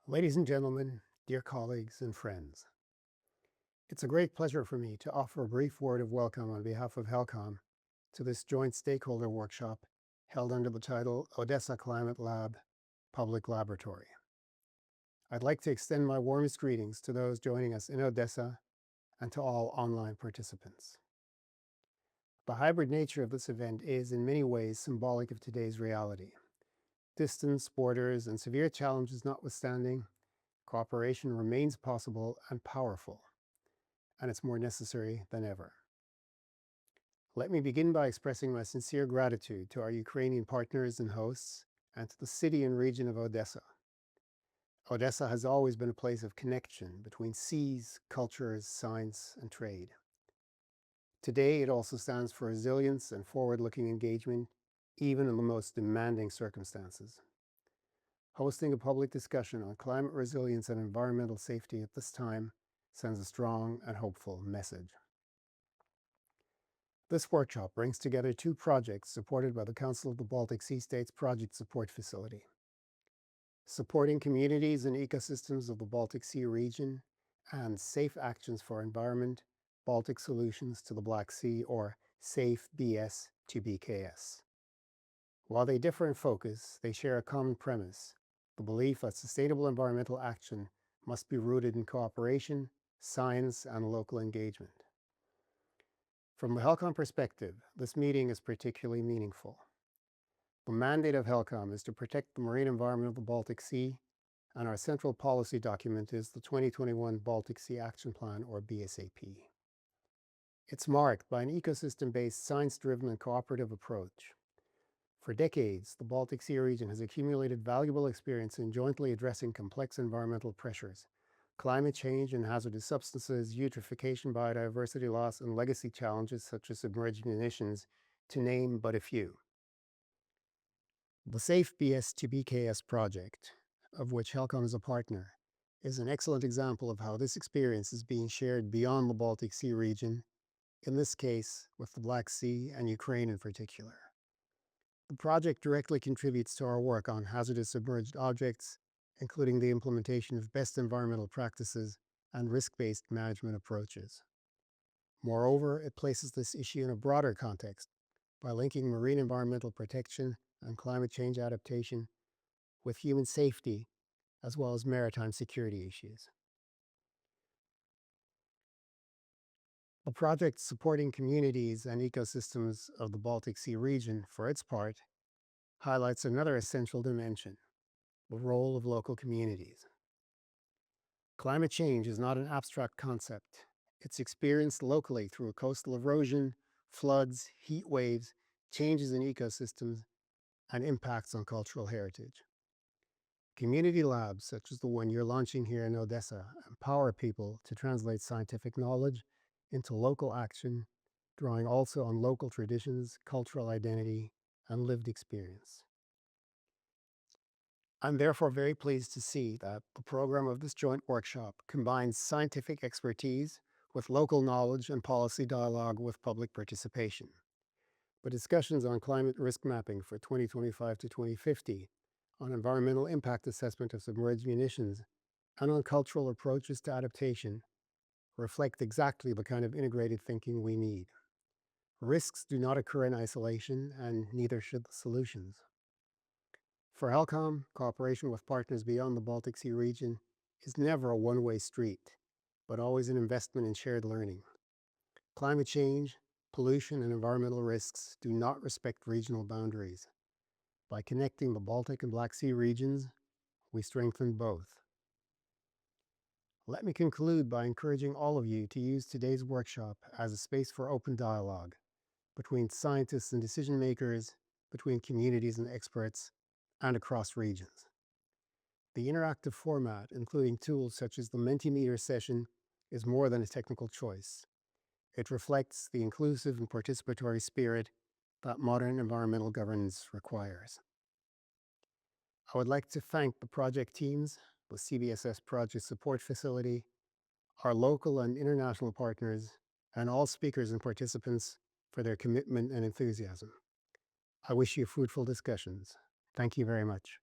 Ladies and gentlemen, dear colleagues and friends, it's a great pleasure for me to offer a brief word of welcome on behalf of HELCOM to this joint stakeholder workshop held under the title Odesa Climate Lab Public Laboratory. I'd like to extend my warmest greetings to those joining us in Odesa and to all online participants. The hybrid nature of this event is in many ways symbolic of today's reality. Distance, borders, and severe challenges notwithstanding, cooperation remains possible and powerful, and it's more necessary than ever. Let me begin by expressing my sincere gratitude to our Ukrainian partners and hosts, and to the city and region of Odesa. Odesa has always been a place of connection between seas, cultures, science, and trade. Today, it also stands for resilience and forward-looking engagement, even in the most demanding circumstances. Hosting a public discussion on climate resilience and environmental safety at this time sends a strong and hopeful message. This workshop brings together two projects supported by the Council of the Baltic Sea States Project Support Facility. Supporting communities and ecosystems of the Baltic Sea region and Safe Actions for Environment, Baltic Solutions to the Black Sea, or SAFE BS to BKS. While they differ in focus, they share a common premise: the belief that sustainable environmental action must be rooted in cooperation, science, and local engagement. From the HELCOM perspective, this meeting is particularly meaningful. The mandate of HELCOM is to protect the marine environment of the Baltic Sea, and our central policy document is the 2021 Baltic Sea Action Plan, or BSAP. It's marked by an ecosystem-based, science-driven, and cooperative approach. For decades, the Baltic Sea region has accumulated valuable experience in jointly addressing complex environmental pressures: climate change and hazardous substances, eutrophication, biodiversity loss, and legacy challenges such as submerged munitions, to name but a few. The SAFE BS to BKS project, of which HELCOM is a partner, is an excellent example of how this experience is being shared beyond the Baltic Sea region, in this case with the Black Sea and Ukraine in particular. The project directly contributes to our work on hazardous submerged objects, including the implementation of best environmental practices and risk-based management approaches. Moreover, it places this issue in a broader context by linking marine environmental protection and climate change adaptation with human safety, as well as maritime security issues. The project supporting communities and ecosystems of the Baltic Sea region, for its part, highlights another essential dimension: the role of local communities. Climate change is not an abstract concept. It's experienced locally through coastal erosion, floods, heat waves, changes in ecosystems, and impacts on cultural heritage. Community labs, such as the one you're launching here in Odesa, empower people to translate scientific knowledge into local action, drawing also on local traditions, cultural identity, and lived experience. I'm therefore very pleased to see that the program of this joint workshop combines scientific expertise with local knowledge and policy dialogue with public participation. But discussions on climate risk mapping for 2025 to 2050, on environmental impact assessment of submerged munitions, and on cultural approaches to adaptation reflect exactly the kind of integrated thinking we need. Risks do not occur in isolation, and neither should the solutions. For HELCOM, cooperation with partners beyond the Baltic Sea region is never a one-way street, but always an investment in shared learning. Climate change, pollution, and environmental risks do not respect regional boundaries. By connecting the Baltic and Black Sea regions, we strengthen both. Let me conclude by encouraging all of you to use today's workshop as a space for open dialogue between scientists and decision makers, between communities and experts, and across regions. The interactive format, including tools such as the Mentimeter session, is more than a technical choice. It reflects the inclusive and participatory spirit that modern environmental governance requires. I would like to thank the project teams, the CBSS Project Support Facility, our local and international partners, and all speakers and participants for their commitment and enthusiasm. I wish you fruitful discussions. Thank you very much.